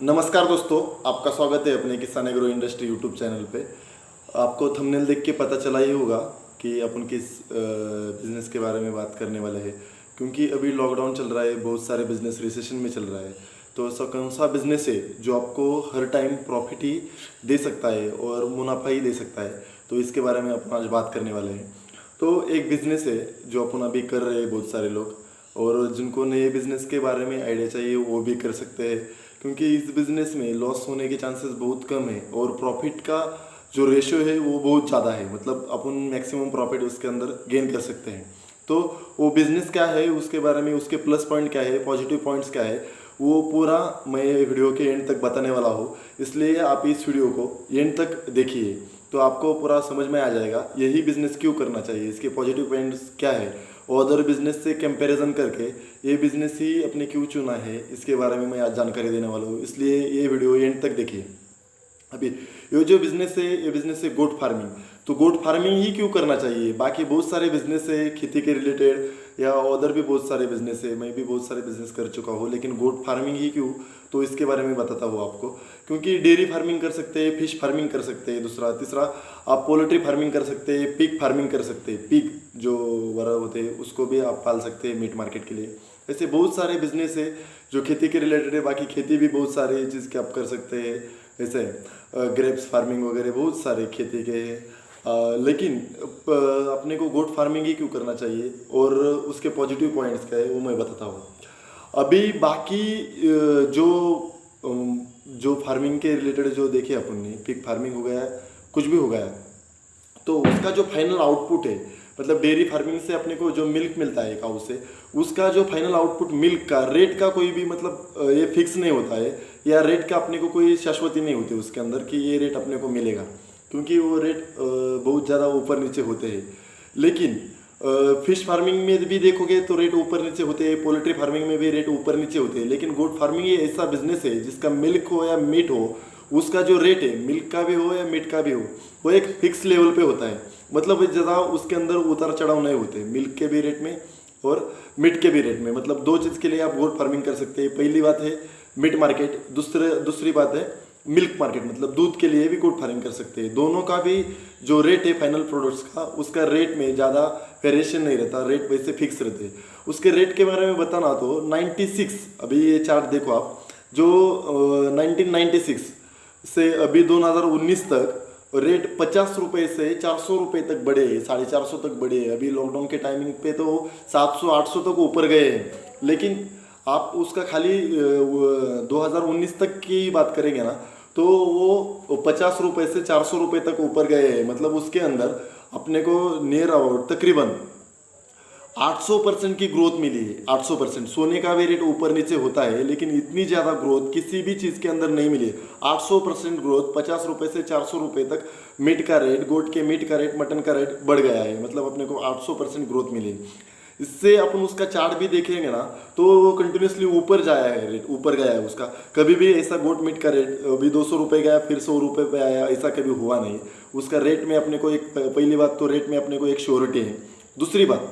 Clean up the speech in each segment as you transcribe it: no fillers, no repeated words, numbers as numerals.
नमस्कार दोस्तों, आपका स्वागत है अपने किसान एग्रो इंडस्ट्री यूट्यूब चैनल पे। आपको थंबनेल देख के पता चला ही होगा कि अपन किस बिज़नेस के बारे में बात करने वाले हैं। क्योंकि अभी लॉकडाउन चल रहा है, बहुत सारे बिज़नेस रिसेशन में चल रहा है। तो ऐसा कौन सा बिज़नेस है जो आपको हर टाइम प्रॉफिट ही दे सकता है और मुनाफा ही दे सकता है, तो इसके बारे में अपन आज बात करने वाले हैं। तो एक बिज़नेस है जो अपन अभी कर रहे हैं बहुत सारे लोग, और जिनको नए बिज़नेस के बारे में आइडिया चाहिए वो भी कर सकते हैं। क्योंकि इस बिज़नेस में लॉस होने के चांसेस बहुत कम है और प्रॉफिट का जो रेशियो है वो बहुत ज़्यादा है। मतलब अपन मैक्सिमम प्रॉफिट उसके अंदर गेन कर सकते हैं। तो वो बिज़नेस क्या है, उसके बारे में उसके प्लस पॉइंट क्या है, पॉजिटिव पॉइंट्स क्या है, वो पूरा मैं वीडियो के एंड तक बताने वाला हूँ। इसलिए आप इस वीडियो को एंड तक देखिए, तो आपको पूरा समझ में आ जाएगा यही बिज़नेस क्यों करना चाहिए, इसके पॉजिटिव पॉइंट्स क्या है, अदर बिजनेस से कंपैरिजन करके ये बिज़नेस ही अपने क्यों चुना है, इसके बारे में मैं आज जानकारी देने वाला हूँ। इसलिए ये वीडियो एंड तक देखिए। अभी ये जो बिज़नेस है, ये बिज़नेस है गोट फार्मिंग। तो गोट फार्मिंग ही क्यों करना चाहिए? बाकी बहुत सारे बिज़नेस है खेती के रिलेटेड, या अदर भी बहुत सारे बिज़नेस है, मैं भी बहुत सारे बिज़नेस कर चुका हूँ, लेकिन गोट फार्मिंग ही क्यों, तो इसके बारे में बताता हूँ आपको। क्योंकि डेयरी फार्मिंग कर सकते हैं, फिश फार्मिंग कर सकते हैं, दूसरा तीसरा आप पोल्ट्री फार्मिंग कर सकते हैं, पिग फार्मिंग कर सकते हैं, पिग जो बड़ा होते हैं उसको भी आप पाल सकते हैं मीट मार्केट के लिए। ऐसे बहुत सारे बिजनेस है जो खेती के रिलेटेड है। बाकी खेती भी बहुत सारे चीज़ के आप कर सकते हैं, जैसे ग्रेप्स फार्मिंग वगैरह बहुत सारे खेती के हैं। लेकिन अपने को गोट फार्मिंग ही क्यों करना चाहिए और उसके पॉजिटिव पॉइंट्स क्या है वो मैं बताता हूँ। अभी बाकी जो फार्मिंग के रिलेटेड जो देखे अपन ने, पिग फार्मिंग हो गया, कुछ भी हो गया, तो उसका जो फाइनल आउटपुट है, मतलब डेयरी फार्मिंग से अपने को जो मिल्क मिलता है काऊ से, उसका जो फाइनल आउटपुट मिल्क का रेट का कोई भी मतलब ये फिक्स नहीं होता है, या रेट का अपने को कोई शाश्वती नहीं होती उसके अंदर कि ये रेट अपने को मिलेगा। क्योंकि वो रेट बहुत ज़्यादा ऊपर नीचे होते हैं। लेकिन फिश फार्मिंग में भी देखोगे तो रेट ऊपर नीचे होते हैं, पोल्ट्री फार्मिंग में भी रेट ऊपर नीचे होते हैं। लेकिन गोट फार्मिंग ये ऐसा बिजनेस है जिसका मिल्क हो या मीट हो, उसका जो रेट है, मिल्क का भी हो या मीट का भी हो, वो एक फिक्स लेवल पे होता है। मतलब ज़्यादा उसके अंदर उतार चढ़ाव नहीं होते, मिल्क के भी रेट में और मीट के भी रेट में। मतलब दो चीज़ के लिए आप गोट फार्मिंग कर सकते हैं। पहली बात है मीट मार्केट, दूसरी बात है मिल्क मार्केट, मतलब दूध के लिए भी गोट फार्मिंग कर सकते हैं। दोनों का भी जो रेट है फाइनल प्रोडक्ट्स का, उसका रेट में ज़्यादा वेरिएशन नहीं रहता, रेट वैसे फिक्स रहते हैं। उसके रेट के बारे में बताना तो 96, अभी ये चार्ट देखो आप, जो 1996 से अभी 2019 तक रेट 50 रुपये से 400 रुपये तक बढ़े, 450 तक बढ़े। अभी लॉकडाउन के टाइमिंग पे तो 700-800 तक ऊपर गए हैं। लेकिन आप उसका खाली 2019 तक की बात करेंगे ना, तो वो 50 रुपये से 400 रुपये तक ऊपर गए हैं। मतलब उसके अंदर अपने को नियर अबाउट तकरीबन 800% की ग्रोथ मिली है। 800%। सोने का भी रेट ऊपर नीचे होता है, लेकिन इतनी ज़्यादा ग्रोथ किसी भी चीज़ के अंदर नहीं मिली है। 800% ग्रोथ, 50 रुपये से 400 रुपये तक मीट का रेट, गोट के मीट का रेट, मटन का रेट बढ़ गया है। मतलब अपने को 800% ग्रोथ मिली। इससे अपन उसका चार्ट भी देखेंगे ना, तो वो कंटिन्यूसली ऊपर जाया है, रेट ऊपर गया है उसका। कभी भी ऐसा गोट मीट का रेट अभी 200 रुपये गया फिर 100 रुपये पे आया, ऐसा कभी हुआ नहीं। उसका रेट में अपने को एक, पहली बात तो रेट में अपने को एक श्योरिटी है। दूसरी बात,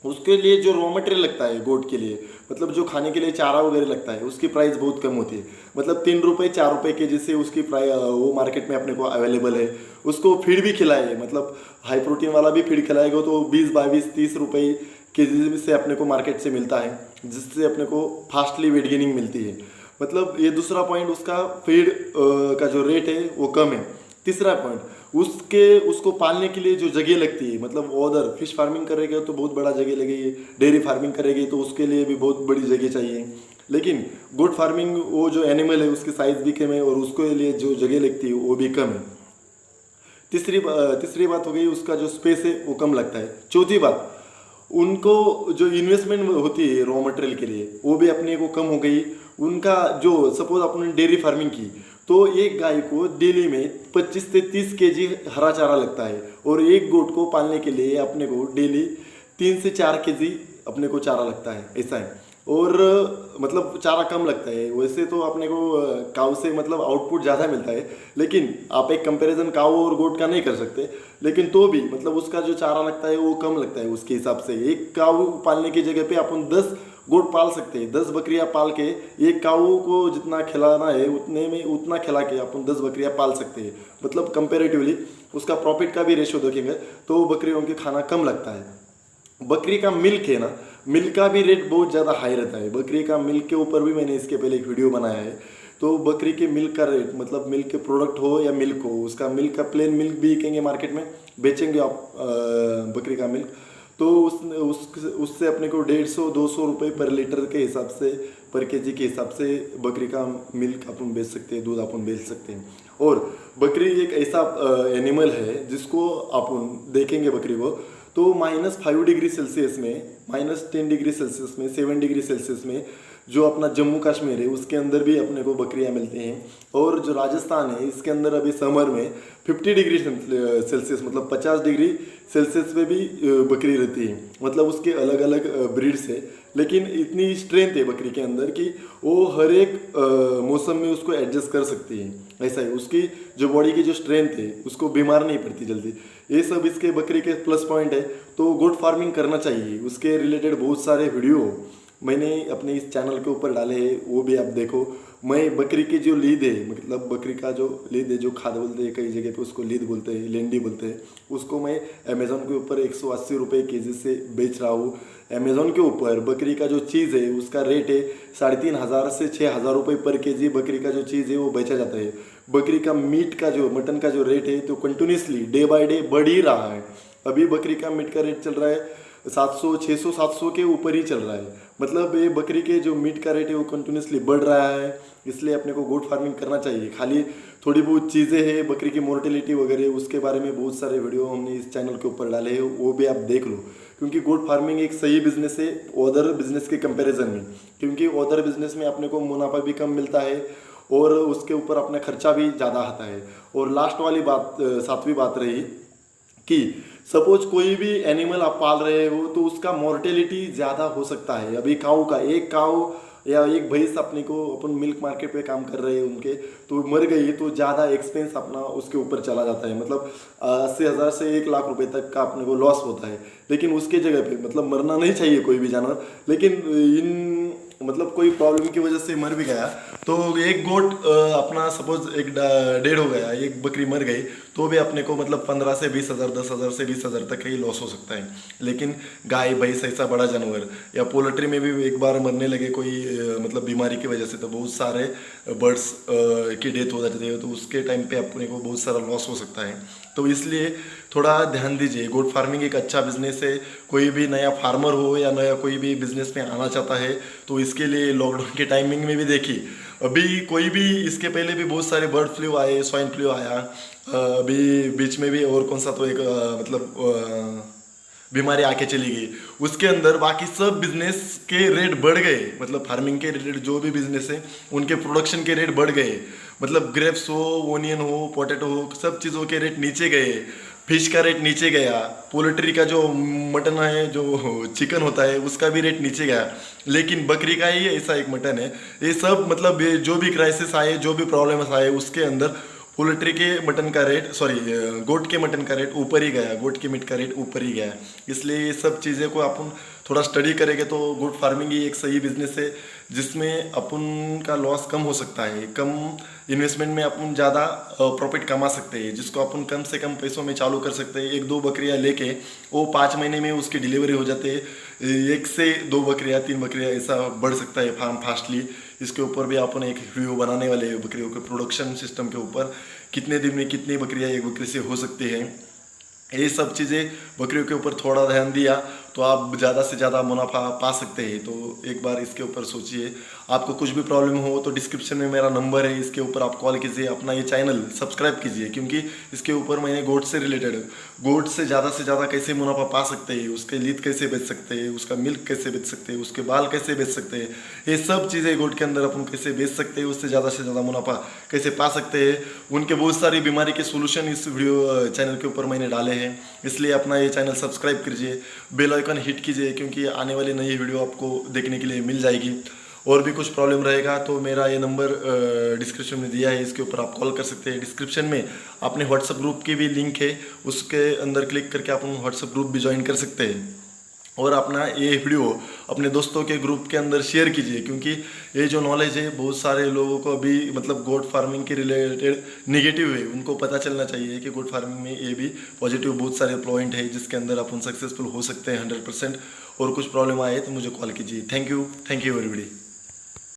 उसके लिए जो रॉ मटेरियल लगता है गोट के लिए, मतलब जो खाने के लिए चारा वगैरह लगता है, उसकी प्राइस बहुत कम होती है। मतलब 3 रुपये 4 रुपये के जी से उसकी प्राइस वो मार्केट में अपने को अवेलेबल है। उसको फीड भी खिलाए, मतलब हाई प्रोटीन वाला भी फीड खिलाएगा तो 20-22-30 रुपये के जी से अपने को मार्केट से मिलता है, जिससे अपने को फास्टली वेट गेनिंग मिलती है। मतलब ये दूसरा पॉइंट, उसका फीड का जो रेट है वो कम है। तीसरा पॉइंट, उसको पालने के लिए जो जगह लगती है, मतलब अदर फिश फार्मिंग करेगा तो बहुत बड़ा जगह लगेगी, डेयरी फार्मिंग करेगी तो उसके लिए भी बहुत बड़ी जगह चाहिए। लेकिन गोट फार्मिंग, वो जो एनिमल है उसकी साइज भी कम है और उसके लिए जो जगह लगती है वो भी कम है। तीसरी बात हो गई, उसका जो स्पेस है वो कम लगता है। चौथी बात, उनको जो इन्वेस्टमेंट होती है रॉ मटेरियल के लिए, वो भी अपने को कम हो गई। उनका जो सपोज अपने डेयरी फार्मिंग की, तो एक गाय को डेली में 25 से 30 केजी हरा चारा लगता है, और एक गोट को पालने के लिए अपने को डेली 3 से 4 केजी अपने को चारा लगता है, ऐसा है। और मतलब चारा कम लगता है। वैसे तो अपने को काऊ से मतलब आउटपुट ज़्यादा मिलता है, लेकिन आप एक कंपैरिजन काऊ और गोट का नहीं कर सकते। लेकिन तो भी मतलब उसका जो चारा लगता है वो कम लगता है उसके हिसाब से। एक काऊ पालने की जगह पे अपन 10 गोट पाल सकते हैं। 10 बकरियां पाल के एक काऊ को जितना खिलाना है उतने में उतना खिला के अपन 10 बकरियां पाल सकते हैं। मतलब कंपेरेटिवली उसका प्रॉफिट का भी रेशियो देखेंगे तो बकरियों के खाना कम लगता है। बकरी का मिल्क है ना, मिल्क का भी रेट बहुत ज़्यादा हाई रहता है। बकरी का मिल्क के ऊपर भी मैंने इसके पहले एक वीडियो बनाया है। तो बकरी के मिल्क का रेट, मतलब मिल्क के प्रोडक्ट हो या मिल्क हो, उसका मिल्क का प्लेन मिल्क भी बिकेंगे मार्केट में, बेचेंगे आप बकरी का मिल्क, तो उससे अपने को 150-200 रुपये पर लीटर के हिसाब से, पर केजी के हिसाब से बकरी का मिल्क अपन बेच सकते हैं, दूध अपन बेच सकते हैं। और बकरी एक ऐसा एनिमल है जिसको अपन देखेंगे बकरी को तो -5 डिग्री सेल्सियस में, -10 डिग्री सेल्सियस में, 7 डिग्री सेल्सियस में जो अपना जम्मू कश्मीर है उसके अंदर भी अपने को बकरियां मिलती हैं। और जो राजस्थान है इसके अंदर अभी समर में 50 डिग्री सेल्सियस, मतलब 50 डिग्री सेल्सियस पे भी बकरी रहती है। मतलब उसके अलग अलग ब्रीड्स है, लेकिन इतनी स्ट्रेंथ है बकरी के अंदर कि वो हर एक मौसम में उसको एडजस्ट कर सकती है। ऐसा है उसकी जो बॉडी की जो स्ट्रेंथ है, उसको बीमार नहीं पड़ती जल्दी। ये सब इसके बकरी के प्लस पॉइंट है। तो गोट फार्मिंग करना चाहिए। उसके रिलेटेड बहुत सारे वीडियो मैंने अपने इस चैनल के ऊपर डाले हैं, वो भी आप देखो। मैं बकरी की जो लीद है, मतलब बकरी का जो लीद है, जो खाद बोलते हैं कई जगह पे उसको लीद बोलते हैं, लेंडी बोलते हैं, उसको मैं अमेज़ोन के ऊपर 180 रुपये केजी से बेच रहा हूँ। अमेज़ोन के ऊपर बकरी का जो चीज़ है उसका रेट है 3500 से 6000 रुपये पर केजी। बकरी का जो चीज़ है वो बेचा जाता है। बकरी का मीट का जो, मटन का जो रेट है तो कंटिन्यूसली डे बाय डे बढ़ ही रहा है। अभी बकरी का मीट का रेट चल रहा है 700, 600, 700 के ऊपर ही चल रहा है। मतलब ये बकरी के जो मीट का रेट है वो कंटिन्यूसली बढ़ रहा है। इसलिए अपने को गोट फार्मिंग करना चाहिए। खाली थोड़ी बहुत चीज़ें हैं, बकरी की मोर्टेलिटी वगैरह, उसके बारे में बहुत सारे वीडियो हमने इस चैनल के ऊपर डाले हैं, वो भी आप देख लो। क्योंकि गोट फार्मिंग एक सही बिजनेस है अदर बिजनेस के कंपैरिजन में। क्योंकि अदर बिजनेस में अपने को मुनाफा भी कम मिलता है और उसके ऊपर अपना खर्चा भी ज़्यादा आता है। और लास्ट वाली बात, 7वीं बात रही कि सपोज कोई भी एनिमल आप पाल रहे हो तो उसका मोर्टेलिटी ज़्यादा हो सकता है। अभी काऊ का, एक काऊ या एक भैंस अपने को, अपन मिल्क मार्केट पे काम कर रहे हैं उनके, तो मर गई तो ज़्यादा एक्सपेंस अपना उसके ऊपर चला जाता है। मतलब 80,000 से 1 लाख रुपए तक का अपने को लॉस होता है। लेकिन उसके जगह पे, मतलब मरना नहीं चाहिए कोई भी जानवर, लेकिन इन मतलब कोई प्रॉब्लम की वजह से मर भी गया तो एक गोट अपना सपोज एक डेढ़ हो गया, एक बकरी मर गई तो भी अपने को मतलब 15 से 20,000, 10,000 से 20,000 तक ही लॉस हो सकता है। लेकिन गाय भैंस ऐसा बड़ा जानवर या पोल्ट्री में भी एक बार मरने लगे कोई मतलब बीमारी की वजह से तो बहुत सारे बर्ड्स की डेथ हो जाती है, तो उसके टाइम पे अपने को बहुत सारा लॉस हो सकता है। तो इसलिए थोड़ा ध्यान दीजिए। गोट फार्मिंग एक अच्छा बिजनेस है। कोई भी नया फार्मर हो या नया कोई भी बिजनेस में आना चाहता है तो इसके लिए लॉकडाउन के टाइमिंग में भी देखिए, अभी कोई भी, इसके पहले भी बहुत सारे बर्ड फ्लू आए, स्वाइन फ्लू आया, अभी बीच में भी और कौन सा तो एक मतलब बीमारी आके चली गई। उसके अंदर बाकी सब बिजनेस के रेट बढ़ गए। मतलब फार्मिंग के रिलेटेड जो भी बिजनेस है उनके प्रोडक्शन के रेट बढ़ गए। मतलब ग्रेप्स हो, ओनियन हो, पोटैटो हो, सब चीज़ों के रेट नीचे गए। फिश का रेट नीचे गया। पोल्ट्री का जो मटन है, जो चिकन होता है, उसका भी रेट नीचे गया। लेकिन बकरी का ही ऐसा एक मटन है, ये सब मतलब ये जो भी क्राइसिस आए, जो भी प्रॉब्लम्स आए, उसके अंदर पोल्ट्री के मटन का रेट, सॉरी गोट के मटन का रेट ऊपर ही गया, गोट के मीट का रेट ऊपर ही गया। इसलिए ये सब चीज़ें को अपन थोड़ा स्टडी करेंगे तो गोट फार्मिंग ही एक सही बिजनेस है जिसमें अपन का लॉस कम हो सकता है। कम इन्वेस्टमेंट में अपन ज़्यादा प्रॉफिट कमा सकते हैं, जिसको अपन कम से कम पैसों में चालू कर सकते हैं। 1-2 बकरियां लेके वो 5 महीने में उसकी डिलीवरी हो जाती है। 1 से 2 बकरियां, 3 बकरियां ऐसा बढ़ सकता है फार्म फास्टली। इसके ऊपर भी अपन एक वीडियो बनाने वाले हैं बकरियों के प्रोडक्शन सिस्टम के ऊपर, कितने दिन में कितनी बकरियां एक बकरी से हो सकती हैं। ये सब चीज़ें बकरियों के ऊपर थोड़ा ध्यान दिया तो आप ज़्यादा से ज़्यादा मुनाफा पा सकते हैं। तो एक बार इसके ऊपर सोचिए। आपको कुछ भी प्रॉब्लम हो तो डिस्क्रिप्शन में मेरा नंबर है, इसके ऊपर आप कॉल कीजिए। अपना ये चैनल सब्सक्राइब कीजिए, क्योंकि इसके ऊपर मैंने गोट से रिलेटेड, गोट से ज़्यादा कैसे मुनाफा पा सकते हैं, उसके लीद कैसे बेच सकते हैं, उसका मिल्क कैसे बेच सकते हैं, उसके बाल कैसे बेच सकते हैं, ये सब चीज़ें गोट के अंदर अपन कैसे बेच सकते हैं, उससे ज़्यादा मुनाफा कैसे पा सकते हैं, उनके बहुत सारी बीमारी के सोल्यूशन इस वीडियो चैनल के ऊपर मैंने डाले हैं। इसलिए अपना ये चैनल सब्सक्राइब कीजिए, बेल आइकन हिट कीजिए, क्योंकि आने वाली नई वीडियो आपको देखने के लिए मिल जाएगी। और भी कुछ प्रॉब्लम रहेगा तो मेरा ये नंबर डिस्क्रिप्शन में दिया है, इसके ऊपर आप कॉल कर सकते हैं। डिस्क्रिप्शन में अपने व्हाट्सएप ग्रुप की भी लिंक है, उसके अंदर क्लिक करके आप व्हाट्सएप ग्रुप भी ज्वाइन कर सकते हैं। और अपना ये वीडियो अपने दोस्तों के ग्रुप के अंदर शेयर कीजिए, क्योंकि ये जो नॉलेज है बहुत सारे लोगों को अभी मतलब गोट फार्मिंग के रिलेटेड नेगेटिव है, उनको पता चलना चाहिए कि गोट फार्मिंग में ये भी पॉजिटिव बहुत सारे पॉइंट है जिसके अंदर अपन सक्सेसफुल हो सकते हैं 100%। और कुछ प्रॉब्लम आए तो मुझे कॉल कीजिए। Thank you everybody.